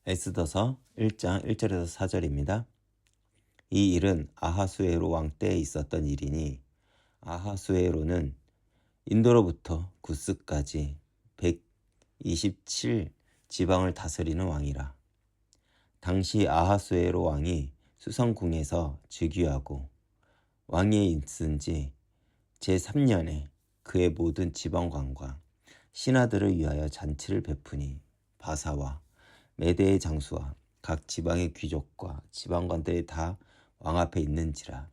에스더서 1장 1절에서 4절입니다. 이 일은 아하수에로 왕 때에 있었던 일이니 아하수에로는 인도로부터 구스까지 127 지방을 다스리는 왕이라. 당시 아하수에로 왕이 수성궁에서 즉위하고 왕위에 있은 지 제3년에 그의 모든 지방관과 신하들을 위하여 잔치를 베푸니 바사와 메대의 장수와 각 지방의 귀족과 지방관들이 다 왕 앞에 있는지라.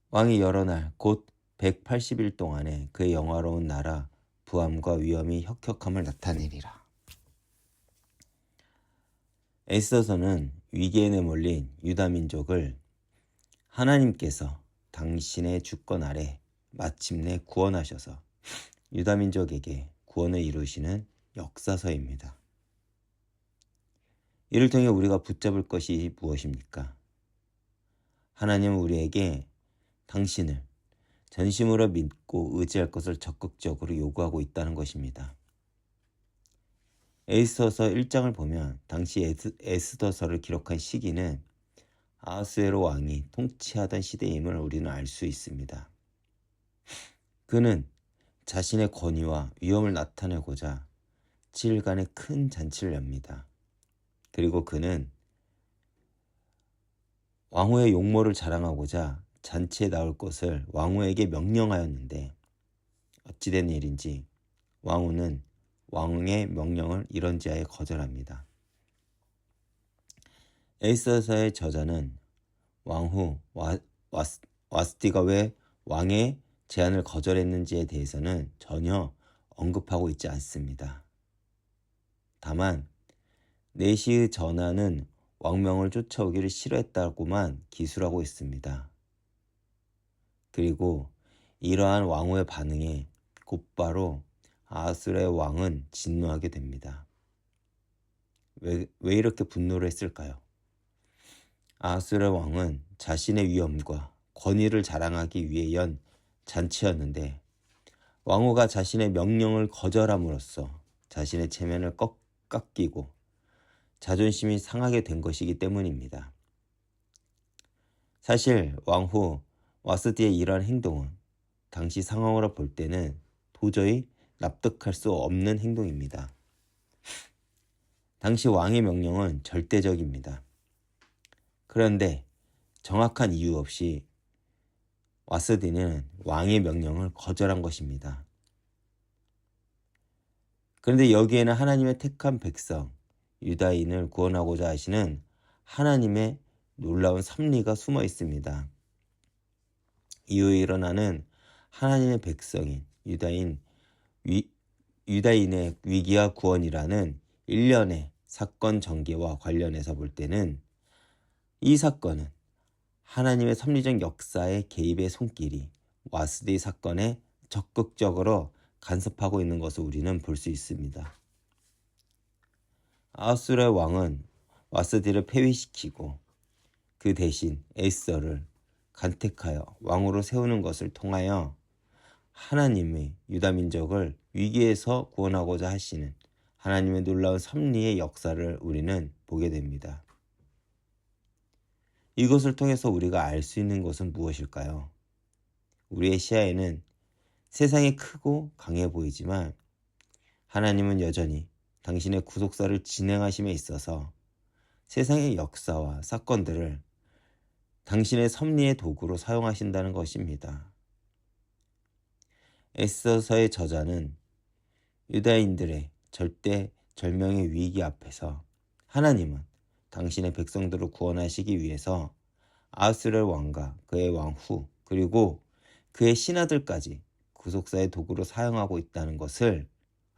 왕이 여러 날 곧 180일 동안에 그의 영화로운 나라 부함과 위엄이 혁혁함을 나타내리라. 에스더서는 위기에 내몰린 유다 민족을 하나님께서 당신의 주권 아래 마침내 구원하셔서 유다 민족에게 구원을 이루시는 역사서입니다. 이를 통해 우리가 붙잡을 것이 무엇입니까? 하나님은 우리에게 당신을 전심으로 믿고 의지할 것을 적극적으로 요구하고 있다는 것입니다. 에스더서 1장을 보면 당시 에스더서를 기록한 시기는 아하수에로 왕이 통치하던 시대임을 우리는 알 수 있습니다. 그는 자신의 권위와 위엄을 나타내고자 7일간의 큰 잔치를 엽니다. 그리고 그는 왕후의 용모를 자랑하고자 잔치에 나올 것을 왕후에게 명령하였는데 어찌된 일인지 왕후는 왕의 명령을 이런지하에 거절합니다. 에스더서의 저자는 왕후 와스티가 왜 왕의 제안을 거절했는지에 대해서는 전혀 언급하고 있지 않습니다. 다만 내시의 전하는 왕명을 쫓아오기를 싫어했다고만 기술하고 있습니다. 그리고 이러한 왕후의 반응에 곧바로 아하수의 왕은 진노하게 됩니다. 왜 이렇게 분노를 했을까요? 아하수의 왕은 자신의 위엄과 권위를 자랑하기 위해 연 잔치였는데 왕후가 자신의 명령을 거절함으로써 자신의 체면을 깎이고 자존심이 상하게 된 것이기 때문입니다. 사실 왕후 와스티의 이러한 행동은 당시 상황으로 볼 때는 도저히 납득할 수 없는 행동입니다. 당시 왕의 명령은 절대적입니다. 그런데 정확한 이유 없이 와스티는 왕의 명령을 거절한 것입니다. 그런데 여기에는 하나님의 택한 백성, 유다인을 구원하고자 하시는 하나님의 놀라운 섭리가 숨어 있습니다. 이후에 일어나는 하나님의 백성인 유다인의 위기와 구원이라는 일련의 사건 전개와 관련해서 볼 때는 이 사건은 하나님의 섭리적 역사의 개입의 손길이 와스디 사건에 적극적으로 간섭하고 있는 것을 우리는 볼 수 있습니다. 아하수의 왕은 와스디를 폐위시키고 그 대신 에스더를 간택하여 왕으로 세우는 것을 통하여 하나님의 유다 민족을 위기에서 구원하고자 하시는 하나님의 놀라운 섭리의 역사를 우리는 보게 됩니다. 이것을 통해서 우리가 알 수 있는 것은 무엇일까요? 우리의 시야에는 세상이 크고 강해 보이지만 하나님은 여전히 당신의 구속사를 진행하심에 있어서 세상의 역사와 사건들을 당신의 섭리의 도구로 사용하신다는 것입니다. 에스더서의 저자는 유다인들의 절대절명의 위기 앞에서 하나님은 당신의 백성들을 구원하시기 위해서 아하수의 왕과 그의 왕후 그리고 그의 신하들까지 구속사의 도구로 사용하고 있다는 것을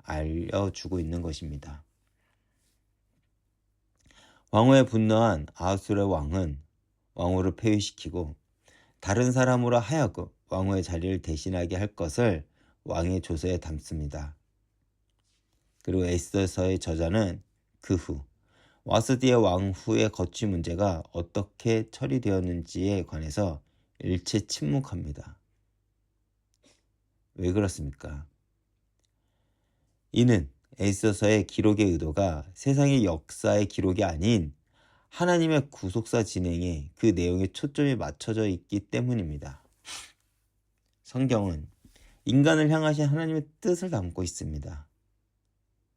알려주고 있는 것입니다. 왕후에 분노한 아하수의 왕은 왕후를 폐위시키고 다른 사람으로 하여금 왕후의 자리를 대신하게 할 것을 왕의 조서에 담습니다. 그리고 에스더서의 저자는 그 후 와스디의 왕후의 거취 문제가 어떻게 처리되었는지에 관해서 일체 침묵합니다. 왜 그렇습니까? 이는 에스더서의 기록의 의도가 세상의 역사의 기록이 아닌 하나님의 구속사 진행에 그 내용에 초점이 맞춰져 있기 때문입니다. 성경은 인간을 향하신 하나님의 뜻을 담고 있습니다.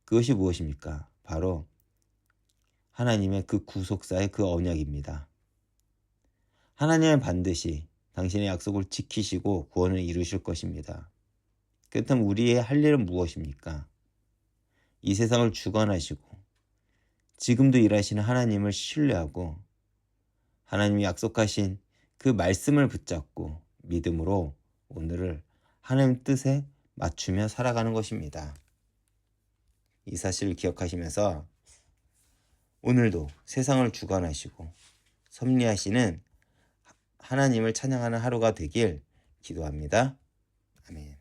그것이 무엇입니까? 바로 하나님의 그 구속사의 그 언약입니다. 하나님은 반드시 당신의 약속을 지키시고 구원을 이루실 것입니다. 그렇다면 우리의 할 일은 무엇입니까? 이 세상을 주관하시고 지금도 일하시는 하나님을 신뢰하고 하나님이 약속하신 그 말씀을 붙잡고 믿음으로 오늘을 하나님 뜻에 맞추며 살아가는 것입니다. 이 사실을 기억하시면서 오늘도 세상을 주관하시고 섭리하시는 하나님을 찬양하는 하루가 되길 기도합니다. 아멘.